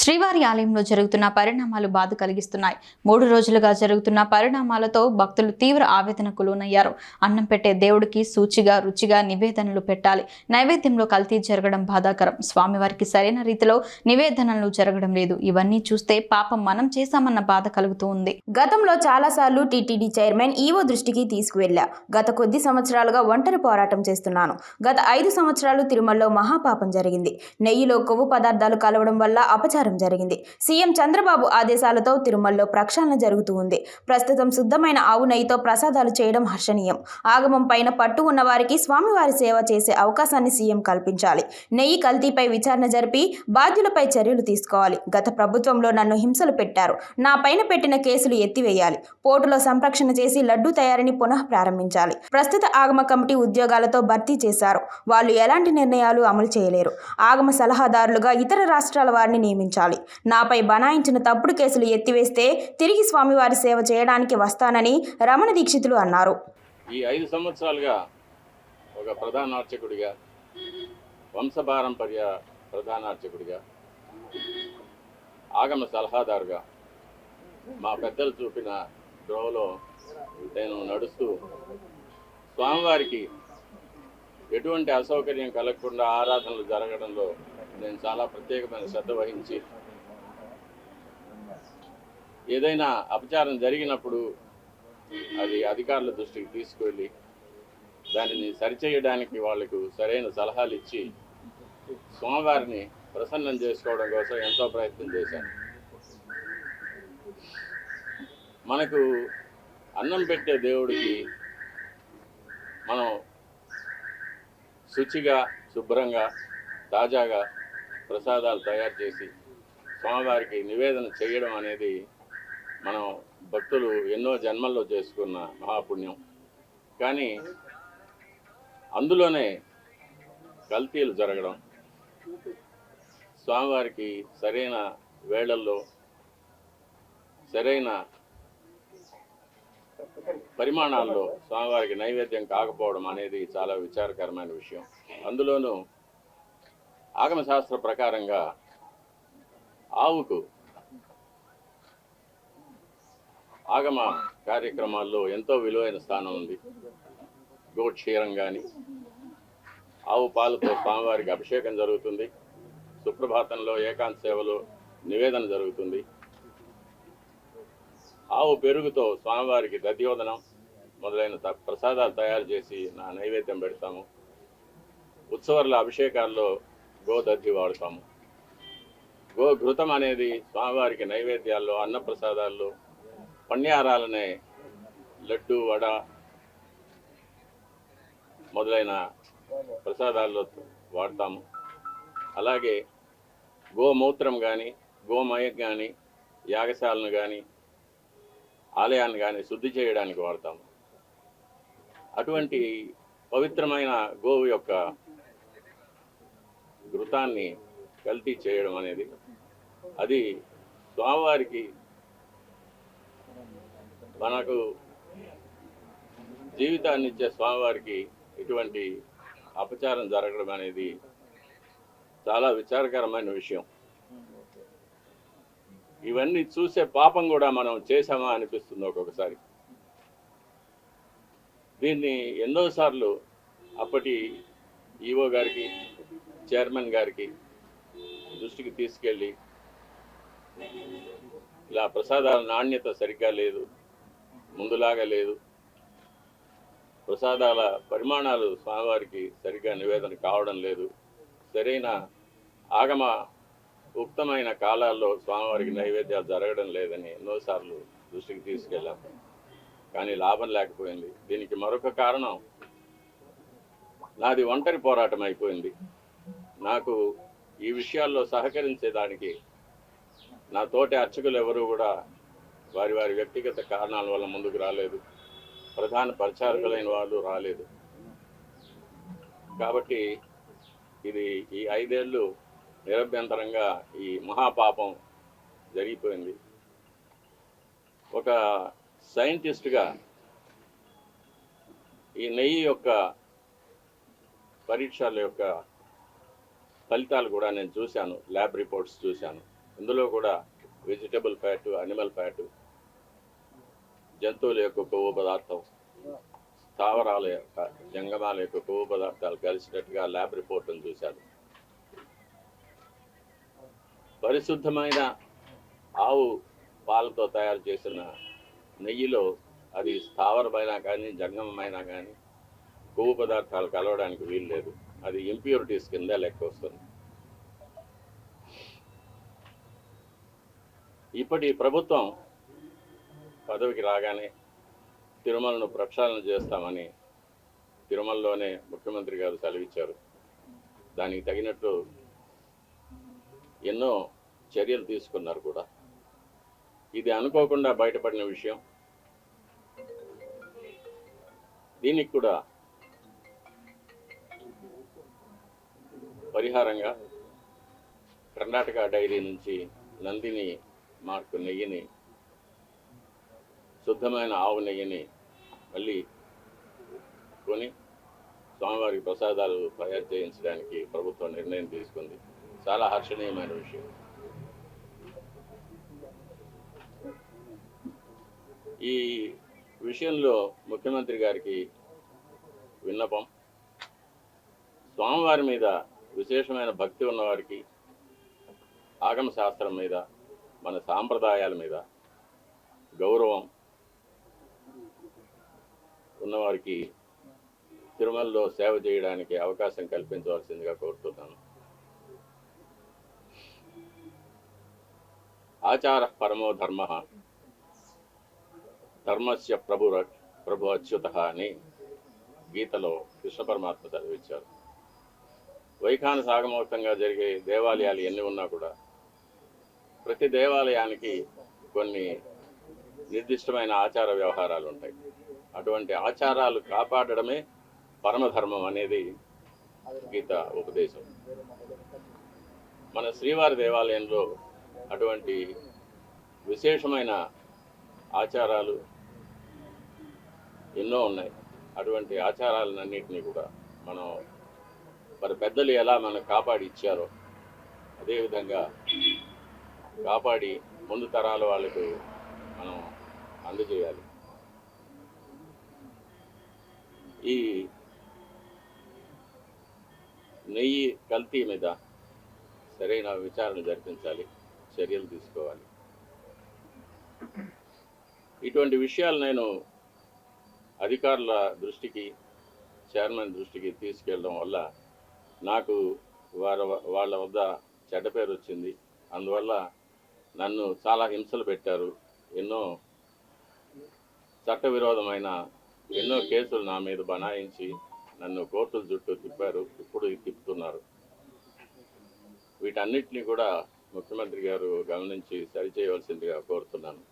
శ్రీవారి ఆలయంలో జరుగుతున్న పరిణామాలు బాధ కలిగిస్తున్నాయి. 3 రోజులుగా జరుగుతున్న పరిణామాలతో భక్తులు తీవ్ర ఆవేదనకు లోనయ్యారు. అన్నం పెట్టే దేవుడికి సూచిగా రుచిగా నివేదనలు పెట్టాలి. నైవేద్యంలో కల్తీ జరగడం బాధాకరం. స్వామివారికి సరైన రీతిలో నివేదనలు జరగడం లేదు. ఇవన్నీ చూస్తే పాపం మనం చేశామన్న బాధ కలుగుతూ ఉంది. గతంలో చాలాసార్లు టీటీడీ చైర్మన్ ఈవో దృష్టికి తీసుకువెళ్లా. గత కొద్ది సంవత్సరాలుగా ఒంటరి పోరాటం చేస్తున్నాను. గత 5 సంవత్సరాలు తిరుమలలో మహాపాపం జరిగింది. నెయ్యిలో కొవ్వు పదార్థాలు కలవడం వల్ల అపచారం జరిగింది. సీఎం చంద్రబాబు ఆదేశాలతో తిరుమలలో ప్రక్షాళన జరుగుతూ ఉంది. ప్రస్తుతం శుద్ధమైన ఆవు నెయ్యితో ప్రసాదాలు చేయడం హర్షణీయం. ఆగమం పైన పట్టు ఉన్న వారికి స్వామివారి సేవ చేసే అవకాశాన్ని సీఎం కల్పించాలి. నెయ్యి కల్తీపై విచారణ జరిపి బాధ్యులపై చర్యలు తీసుకోవాలి. గత ప్రభుత్వంలో నన్ను హింసలు పెట్టారు. నా పైన పెట్టిన కేసులు ఎత్తివేయాలి. పోర్టులో సంరక్షణ చేసి లడ్డూ తయారీని పునః ప్రారంభించాలి. ప్రస్తుత ఆగమ కమిటీ ఉద్యోగాలతో భర్తీ చేశారు. వాళ్ళు ఎలాంటి నిర్ణయాలు అమలు చేయలేరు. ఆగమ సలహాదారులుగా ఇతర రాష్ట్రాల వారిని నియమించాలి. నాపై బనాయించిన తప్పుడు కేసులు ఎత్తివేస్తే తిరిగి స్వామివారి సేవ చేయడానికి వస్తానని రమణ దీక్షితులు అన్నారు. ఈ 5 సంవత్సరాలుగా ఒక ప్రధాన అర్చకుడిగా, వంశపారంపర్య ప్రధాన అర్చకుడిగా, ఆగమ సలహాదారుగా మా పెద్దలు చూపిన ద్రోవలో నేను నడుస్తూ స్వామివారికి ఎటువంటి అసౌకర్యం కలగకుండా ఆరాధనలు జరగడంలో నేను చాలా ప్రత్యేకమైన శ్రద్ధ వహించి ఏదైనా అపచారం జరిగినప్పుడు అది అధికారుల దృష్టికి తీసుకువెళ్ళి దానిని సరిచేయడానికి వాళ్లకు సరైన సలహాలు ఇచ్చి స్వామివారిని ప్రసన్నం చేసుకోవడం కోసం ఎంతో ప్రయత్నం చేశాను. మనకు అన్నం పెట్టే దేవుడికి మనం శుచిగా, శుభ్రంగా, తాజాగా ప్రసాదాలు తయారు చేసి స్వామివారికి నివేదన చేయడం అనేది మనం భక్తులు ఎన్నో జన్మల్లో చేసుకున్న మహాపుణ్యం. కానీ అందులోనే కల్తీలు జరగడం, స్వామివారికి సరైన వేళల్లో సరైన పరిమాణాల్లో స్వామివారికి నైవేద్యం కాకపోవడం అనేది చాలా విచారకరమైన విషయం. అందులోనూ ఆగమశాస్త్ర ప్రకారంగా ఆవుకు ఆగమ కార్యక్రమాల్లో ఎంతో విలువైన స్థానం ఉంది. గోక్షీరం కానీ, ఆవు పాలతో స్వామివారికి అభిషేకం జరుగుతుంది. సుప్రభాతంలో ఏకాంత సేవలో నివేదన జరుగుతుంది. ఆవు పెరుగుతో స్వామివారికి దధ్యోదనం మొదలైన ప్రసాదాలు తయారు చేసి నా నైవేద్యం పెడతాము. ఉత్సవాల అభిషేకాల్లో గోదధ్యి వాడతాము. గోఘృతం అనేది స్వామివారికి నైవేద్యాల్లో, అన్నప్రసాదాల్లో, పణ్యారాలనే లడ్డు, వడ మొదలైన ప్రసాదాల్లో వాడతాము. అలాగే గోమూత్రం కానీ, గోమయం కానీ, యాగశాలను కానీ, ఆలయాన్ని కానీ శుద్ధి చేయడానికి వాడతాము. అటువంటి పవిత్రమైన గోవు యొక్క ఘృతాన్ని కల్తీ చేయడం అనేది అది స్వామివారికి మనకు జీవితాన్ని ఇచ్చే స్వామివారికి ఇటువంటి అపచారం జరగడం అనేది చాలా విచారకరమైన విషయం. ఇవన్నీ చూసే పాపం కూడా మనం చేశామా అనిపిస్తుంది ఒక్కొక్కసారి. దీన్ని ఎన్నోసార్లు అప్పటి ఈవో గారికి, చైర్మన్ గారికి దృష్టికి తీసుకెళ్ళి ఇలా ప్రసాదాల నాణ్యత సరిగ్గా లేదు, ముందులాగా లేదు, ప్రసాదాల పరిమాణాలు స్వామివారికి సరిగ్గా నివేదన కావడం లేదు, సరైన ఆగమ ఉక్తమైన కాలాల్లో స్వామివారికి నైవేద్యాలు జరగడం లేదని ఎన్నోసార్లు దృష్టికి తీసుకెళ్ళాం. కానీ లాభం లేకపోయింది. దీనికి మరొక కారణం నాది ఒంటరి పోరాటం అయిపోయింది. నాకు ఈ విషయాల్లో సహకరించేదానికి నా తోటి అర్చకులు ఎవరూ కూడా వారి వారి వ్యక్తిగత కారణాల వల్ల ముందుకు రాలేదు. ప్రధాన పరిచారకులైన వాళ్ళు రాలేదు. కాబట్టి ఇది ఈ 5 ఏళ్ళు నిరభ్యంతరంగా ఈ మహాపాపం జరిగిపోయింది. ఒక సైంటిస్ట్గా ఈ నెయ్యి యొక్క పరీక్షల యొక్క ఫలితాలు కూడా నేను చూశాను, ల్యాబ్ రిపోర్ట్స్ చూశాను. ఇందులో కూడా వెజిటబుల్ ఫ్యాటు, అనిమల్ ఫ్యాటు, జంతువుల యొక్క కొవ్వు పదార్థం, స్థావరాల యొక్క జంగమాల యొక్క కొవ్వు పదార్థాలు కలిసినట్టుగా ల్యాబ్ రిపోర్టును చూశారు. పరిశుద్ధమైన ఆవు పాలతో తయారు చేసిన నెయ్యిలో అది స్థావరమైనా కానీ జంగమమైనా కానీ కొవ్వు పదార్థాలు కలవడానికి వీలు లేదు. అది ఇంప్యూరిటీస్ కింద లెక్క వస్తుంది. ఇప్పటి ప్రభుత్వం పదవికి రాగానే తిరుమలను ప్రక్షాళన చేస్తామని తిరుమలలోనే ముఖ్యమంత్రి గారు సెలవిచ్చారు. దానికి తగినట్లు ఎన్నో చర్యలు తీసుకున్నారు కూడా. ఇది అనుకోకుండా బయటపడిన విషయం. దీనికి కూడా పరిహారంగా కర్ణాటక డైరీ నుంచి నందిని మార్కు నెయ్యిని, శుద్ధమైన ఆవు నెయ్యిని మళ్ళీ కొని స్వామివారికి ప్రసాదాలు తయారు చేయించడానికి ప్రభుత్వం నిర్ణయం తీసుకుంది. చాలా హర్షణీయమైన విషయం. ఈ విషయంలో ముఖ్యమంత్రి గారికి విన్నపం, స్వామివారి మీద విశేషమైన భక్తి ఉన్నవారికి, ఆగమ శాస్త్రం మీద, మన సాంప్రదాయాల మీద గౌరవం ఉన్నవారికి తిరుమలలో సేవ చేయడానికి అవకాశం కల్పించవలసిందిగా కోరుతున్నాను. ఆచార పరమో ధర్మ, ధర్మస్య ప్రభు అచ్యుత అని గీతలో కృష్ణ పరమాత్మ చదివించారు. వైఖాన సాగమోక్తంగా జరిగే దేవాలయాలు ఎన్ని ఉన్నా కూడా ప్రతి దేవాలయానికి కొన్ని నిర్దిష్టమైన ఆచార వ్యవహారాలు ఉంటాయి. అటువంటి ఆచారాలు కాపాడడమే పరమధర్మం అనేది గీత ఉపదేశం. మన శ్రీవారి దేవాలయంలో అటువంటి విశేషమైన ఆచారాలు ఎన్నో ఉన్నాయి. అటువంటి ఆచారాలన్నింటినీ కూడా మనం మరి పెద్దలు ఎలా మనకు కాపాడి ఇచ్చారో అదేవిధంగా కాపాడి ముందు తరాల వాళ్ళకు మనం అందజేయాలి. ఈ నెయ్యి కల్తీ మీద సరైన విచారణ జరిపించాలి, చర్యలు తీసుకోవాలి. ఇటువంటి విషయాలు నేను అధికారుల దృష్టికి, చైర్మన్ దృష్టికి తీసుకెళ్ళడం వల్ల నాకు వాళ్ళ వద్ద చెడ్డ పేరు వచ్చింది. అందువల్ల నన్ను చాలా హింసలు పెట్టారు. ఎన్నో చట్టవిరోధమైన ఎన్నో కేసులు నా మీద బనాయించి నన్ను కోర్టుల చుట్టూ తిప్పారు, ఇప్పుడు తిప్పుతున్నారు. వీటన్నిటిని కూడా ముఖ్యమంత్రి గారు గమనించి సరిచేయవలసిందిగా కోరుతున్నాను.